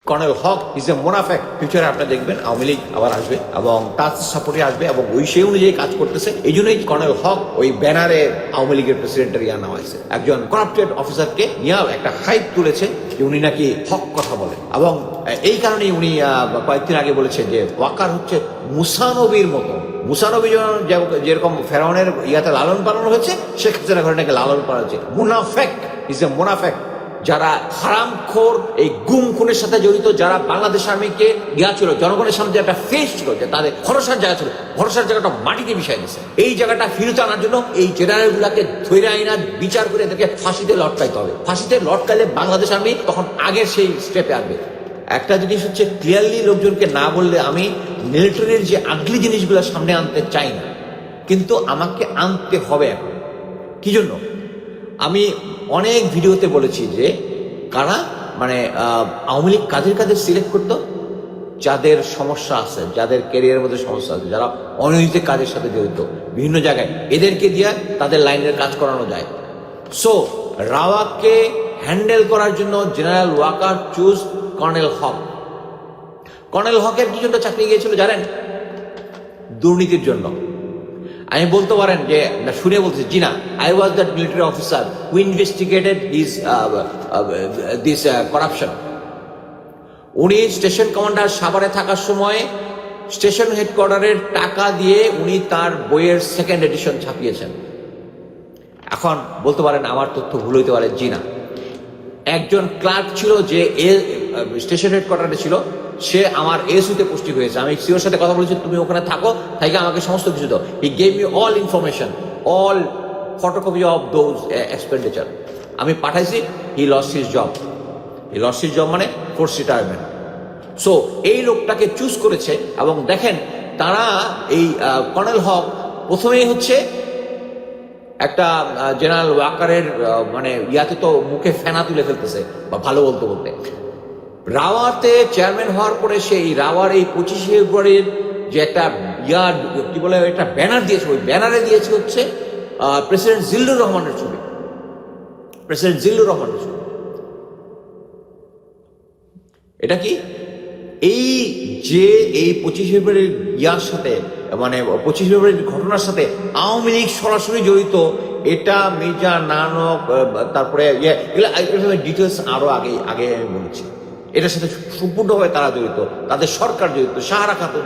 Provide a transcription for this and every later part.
Colonel Haque is a মোনাফেক। ফিউচারে আপনারা দেখবেন আওয়ামী লীগ আবার আসবে এবং তার সাপোর্টে আসবে এবং সেই অনুযায়ী কাজ করতেছে। এই জন্যই কর্নেল হক ওই ব্যানারে আওয়ামী লীগের প্রেসিডেন্টের নেওয়া হয়েছে। একজন করাপ্টেড অফিসারকে নিয়ে একটা হাইপ তুলেছে যে উনি নাকি হক কথা বলেন এবং এই কারণেই উনি কয়েকদিন আগে বলেছে যে ওয়াকার হচ্ছে মুসানবীর মতো। মুসানবী যেরকম ফেরাউনের ইয়াতে লালন পালন হয়েছে, শেখ হাসিনা ঘরে নাকি লালন পালন হচ্ছে। মুনাফেক ইজ এ মুনাফেক। যারা হারামখোর এই গুম খুনের সাথে জড়িত, যারা বাংলাদেশ আর্মিকে ছিল জনগণের সামনে যে একটা ফেস ছিল, যে তাদের ভরসার জায়গা ছিল, ভরসার জায়গাটা মাটিতে মিশাই দিচ্ছে। এই জায়গাটা ফিরত আনার জন্য এই জেনারেল গুলাকে ধৈর্য আইনা বিচার করে এদেরকে ফাঁসিতে লটকাইতে হবে। ফাঁসিতে লটকাইলে বাংলাদেশ আর্মি তখন আগের সেই স্টেপে আসবে। একটা জিনিস হচ্ছে ক্লিয়ারলি লোকজনকে না বললে আমি মিলিটারির যে আগলি জিনিসগুলো সামনে আনতে চাই না, কিন্তু আমাকে আনতে হবে এখন। কি জন্য? আমি অনেক ভিডিওতে বলেছি যে কারা আওয়ামী লীগ কাদের সিলেক্ট করতো, যাদের সমস্যা আছে, যাদের ক্যারিয়ারের মধ্যে সমস্যা আছে, যারা অনৈতিক কাজের সাথে জড়িত বিভিন্ন জায়গায়, এদেরকে দিয়ে তাদের লাইনের কাজ করানো যায়। সো রাওয়াকে হ্যান্ডেল করার জন্য জেনারেল ওয়াকার চুজ কর্নেল হক। কর্নেল হকের কি জন্য চাকরি গিয়েছিল জানেন? দুর্নীতির জন্য। আমি বলতে পারেন যে শুনে বলছি, জি না, I was that military officer who investigated his this corruption. উনি স্টেশন কমান্ডার সাভারে থাকার সময় স্টেশন হেডকোয়ার্টারের টাকা দিয়ে উনি তার বইয়ের সেকেন্ড এডিশন ছাপিয়েছেন। এখন বলতে পারেন আমার তথ্য ভুল হইতে পারে, জি না। একজন ক্লার্ক ছিল যে স্টেশন হেডকোয়ার্টারে ছিল, সে আমার এসইতে পোস্টিং হয়েছে। আমি সিওর সাথে কথা বলেছি, তুমি ওখানে থাকো, তাইকে আমাকে সমস্ত কিছু দাও। He gave me all information, all photocopy of those expenditure. আমি পাঠাইছি। He lost his job. He lost his job মানে ফোর্স রিটায়ারমেন্ট। সো এই লোকটাকে চুজ করেছে। এবং দেখেন তারা এই কর্নেল হক প্রথমেই হচ্ছে একটা জেনারেল ওয়াকারের ইয়াতে তো মুখে ফেনা তুলে ফেলতেছে, বা ভালো বলতে বলতে। রাওয়াতে চেয়ারম্যান হওয়ার পরে সেই রাওয়ার এই 25শে ফেব্রুয়ারির যে একটা কি বলে একটা ব্যানার দিয়েছে, ওই ব্যানারে দিয়েছে হচ্ছে প্রেসিডেন্ট জিল্লুর রহমানের ছবি। প্রেসিডেন্ট জিল্লুর রহমানের ছবি। এটা কি? এই যে এই 25শে ফেব্রুয়ারির সাথে 25শে ফেব্রুয়ারির ঘটনার সাথে আওয়ামী লীগ সরাসরি জড়িত, এটা মির্জা নানক, তারপরে এগুলো ডিটেলস আরো আগে আমি বলেছি। এটার সাথে সম্পূর্ণভাবে তারা জড়িত, তাদের সরকার জড়িত, সাহারা খাতুন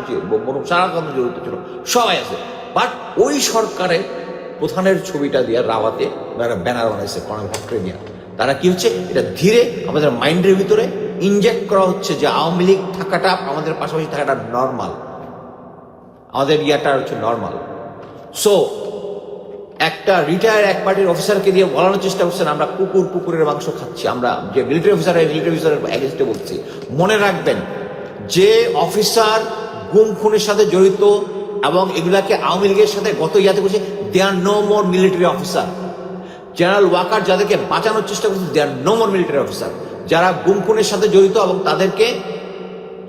জড়িত ছিল, সবাই আছে। বাট ওই সরকারের প্রধানের ছবিটা দিয়ে রাওয়াতে ব্যানার বানাইছে কর্নেল হককে নিয়ে। তারা কি হচ্ছে, এটা ধীরে আমাদের মাইন্ডের ভিতরে ইনজেক্ট করা হচ্ছে যে আওয়ামী লীগ থাকাটা, আমাদের পাশাপাশি থাকাটা নর্মাল, আমাদের হচ্ছে নর্মাল। সো একটা রিটায়ার্ড এক পার্টির অফিসারকে দিয়ে বলানোর চেষ্টা করছেন আমরা কুকুরের মাংস খাচ্ছি। আমরা যে মিলিটারি অফিসারের এগেইনস্টে বলছি, মনে রাখবেন যে অফিসার গুম খুনের সাথে জড়িত এবং এগুলাকে আওয়ামী লীগের সাথে গত ইয়াতে বলছে, they are no more military officer. General Waker যাদেরকে বাঁচানোর চেষ্টা করছে, they are no more military officer. যারা গুম খুনের সাথে জড়িত এবং তাদেরকে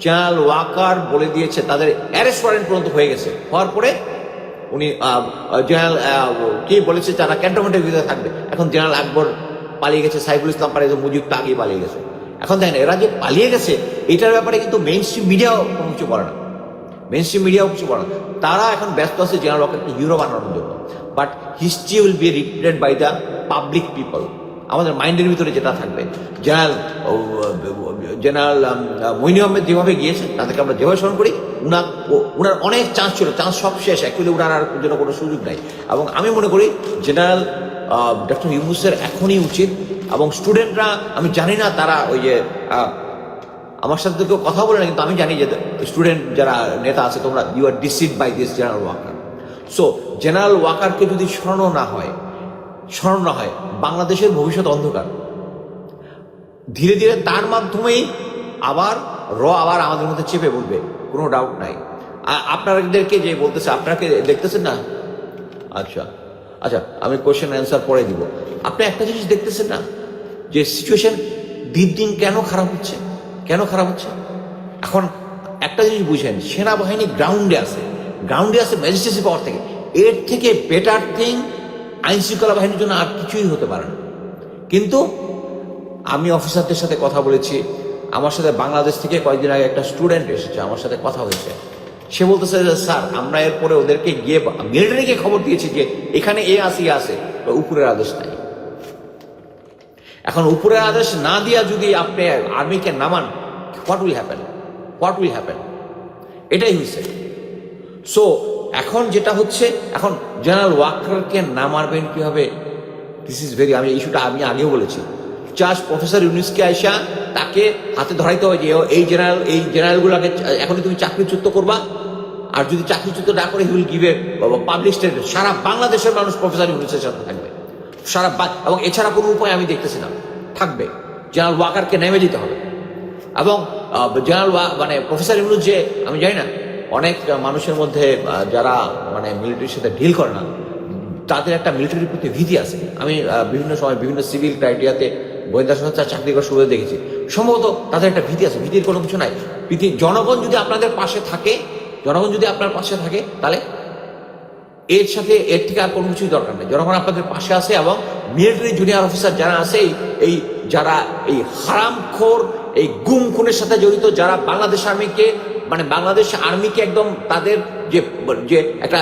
জেনারেল ওয়াকার বলে দিয়েছে, তাদের অ্যারেস্ট ওয়ারেন্ট পর্যন্ত হয়ে গেছে। হওয়ার পরে উনি জেনারেল কি বলেছে, যারা ক্যান্টনমেন্টের ভিতরে থাকবে। এখন জেনারেল আকবর পালিয়ে গেছে, সাইফুল ইসলাম পালিয়ে গেছে, মুজিব তো আগেই পালিয়ে গেছে। এখন দেখেন এরা যে পালিয়ে গেছে, এটার ব্যাপারে কিন্তু মেইন স্ট্রিম মিডিয়াও কোনো কিছু করে না, তারা এখন ব্যস্ত আছে জেনারেল ওয়াকারকে হিরো বানানোর জন্য। But history will be repeated by the public people. আমাদের মাইন্ডের ভিতরে যেটা থাকবে, জেনারেল মইন আহমেদ যেভাবে গিয়েছে, তাদেরকে আমরা যেভাবে স্মরণ করি, উনার অনেক চান্স ছিল, চান্স সব শেষ। অ্যাকচুয়ালি উনার আর জন্য কোনো সুযোগ নাই। এবং আমি মনে করি জেনারেল ডক্টর ইউনূসের এখনই উচিত। এবং স্টুডেন্টরা, আমি জানি না তারা ওই যে আমার সাথে কেউ কথা বলে না, কিন্তু আমি জানি যে স্টুডেন্ট যারা নেতা আছে, তোমরা you are deceived by this General Waker. So General ওয়াকারকে যদি স্মরণ না হয়, বাংলাদেশের ভবিষ্যৎ অন্ধকার। ধীরে ধীরে তার মাধ্যমেই আবার আমাদের মধ্যে চেপে বলবে, কোনো ডাউট নাই। আপনাদেরকে যে বলতেছে, আপনাকে দেখতেছেন না? আচ্ছা, আমি কোয়েশ্চেন অ্যান্সার পরে দিব। আপনি একটা জিনিস দেখতেছেন না, যে সিচুয়েশন দিন কেন খারাপ হচ্ছে? এখন একটা জিনিস বুঝেন, সেনাবাহিনী গ্রাউন্ডে আছে ম্যাজিস্ট্রেসি পাওয়ার থেকে। এর থেকে বেটার থিং আইন শৃঙ্খলা বাহিনীর জন্য আর কিছুই হতে পারে না। কিন্তু আমি অফিসারদের সাথে কথা বলেছি, আমার সাথে বাংলাদেশ থেকে কয়েকদিন আগে একটা স্টুডেন্ট এসেছে, আমার সাথে কথা হয়েছে। সে বলতেছে যে স্যার, আমরা এরপরে ওদেরকে গিয়ে মিলিটারিকে খবর দিয়েছি যে এখানে এ আছে, উপরের আদেশ নাই। এখন উপরের আদেশ না দিয়া যদি আপনি আর্মিকে নামান, হোয়াট উইল হ্যাপেন? এটাই হয়েছে। সো এখন যেটা হচ্ছে, এখন জেনারেল ওয়াকারকে নামাবেন কিভাবে, দিস ইজ ভেরি, আমি ইস্যুটা আমি আগেও বলেছি। জাস্ট প্রফেসর ইউনুসকে আইসা তাকে হাতে ধরাইতে হয় যে এই জেনারেলগুলোকে এখনই তুমি চাকরিচ্যুত করবা, আর যদি চাকরিচ্যুত না করে he will give a public statement. সারা বাংলাদেশের মানুষ প্রফেসর ইউনুসের সাথে থাকবে, এবং এছাড়া কোনো উপায় আমি দেখতেছি না, থাকবে। জেনারেল ওয়াকারকে নেমে যেতে হবে। এবং জেনারেল মানে প্রফেসর ইউনুস, যে আমি জানি না, অনেক মানুষের মধ্যে যারা মানে মিলিটারির সাথে ডিল করে না, তাদের একটা মিলিটারির প্রতি ভীতি আছে। আমি বিভিন্ন সময় বিভিন্ন সিভিল ক্রাইটেরিয়াতে গোয়েন্দা সংস্থার চাকরি করার সুবিধা দেখেছি। সম্ভবত তাদের একটা ভীতি আছে, ভীতির কোনো কিছু নাই। জনগণ যদি আপনাদের পাশে থাকে, তাহলে এর থেকে আর কোনো কিছুই দরকার নেই। জনগণ আপনাদের পাশে আছে, এবং মিলিটারি জুনিয়র অফিসার যারা আছে, যারা এই হারামখোর, এই গুম খুনের সাথে জড়িত, যারা বাংলাদেশ আর্মিকে একদম তাদের যে একটা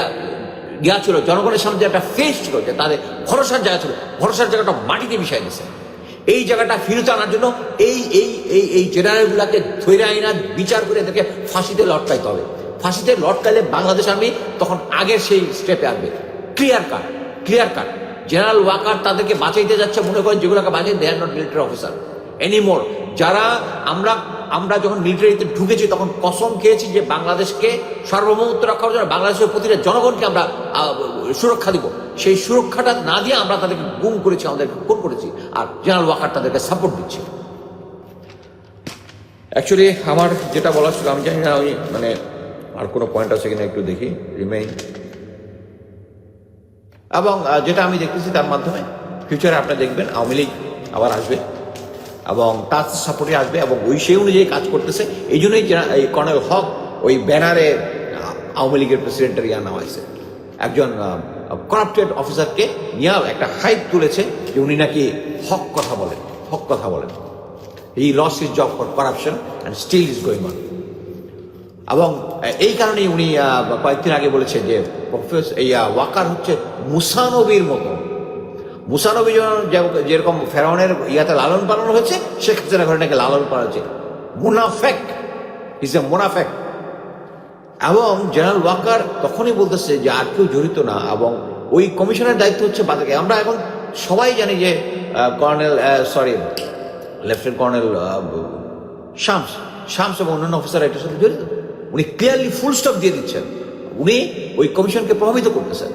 ইয়া ছিল, জনগণের সামনে একটা ফেস ছিল, যে তাদের ভরসার জায়গা ছিল, ভরসার জায়গাটা মাটিতে মিশাই দিয়েছে। এই জায়গাটা ফিরতে আনার জন্য এই জেনারেলগুলাকে ধরে আইনা বিচার করে এদেরকে ফাঁসিতে লটকাইতে হবে। ফাঁসিতে লটকাইলে বাংলাদেশ আর্মি তখন আগের সেই স্টেপে আসবে। ক্লিয়ার কাট জেনারেল ওয়াকার তাদেরকে বাঁচাইতে যাচ্ছে, মনে করেন যেগুলোকে বাঁচাই, they are not military officer anymore. যারা আমরা যখন মিলিটারিতে ঢুকেছি তখন কসম খেয়েছি যে বাংলাদেশকে সার্বভৌমত্ব রক্ষার জন্য বাংলাদেশের প্রতিটা জনগণকে আমরা সুরক্ষা দিব। সেই সুরক্ষাটা না দিয়ে আমরা তাদেরকে গুম করেছি, আমাদেরকে খুন করেছি, আর জেনারেল ওয়াকার তাদেরকে সাপোর্ট দিচ্ছে। অ্যাকচুয়ালি আমার যেটা বলার ছিল, আমি জানি না আমি মানে আর কোনো পয়েন্ট আছে কিনা, একটু দেখি রিমেইন। এবং যেটা আমি দেখতেছি তার মাধ্যমে ফিউচারে আপনি দেখবেন আওয়ামী লীগ আবার আসবে, এবং তার সাপোর্টে আসবে, এবং সেই অনুযায়ী কাজ করতেছে। এই জন্যই এই কর্নেল হক ওই ব্যানারে আওয়ামী লীগের প্রেসিডেন্টের নেওয়া হয়েছে। একজন করাপ্টেড অফিসারকে নিয়ে একটা হাইপ তুলেছে যে উনি নাকি হক কথা বলেন। He loss his job for corruption and still is going on. এবং এই কারণেই উনি কয়েকদিন আগে বলেছে যে ওয়াকার হচ্ছে মুসানবীর মতো। মুসানবী যেরকম ফেরাউনের ইয়াতে লালন পালন হয়েছে, শেখ হাসিনা ঘরে নাকি লালন পালন হয়েছে। মুনাফেক। এবং জেনারেল ওয়াকার তখনই বলতেছে যে আর কেউ জড়িত না, এবং ওই কমিশনের দায়িত্ব হচ্ছে বাদকে। আমরা এখন সবাই জানি যে লেফটেন্যান্ট কর্নেল শামস এবং অন্যান্য অফিসার এটার সাথে জড়িত। উনি ক্লিয়ারলি ফুল স্টপ দিয়ে দিচ্ছেন, উনি ওই কমিশনকে প্রভাবিত করতেছেন।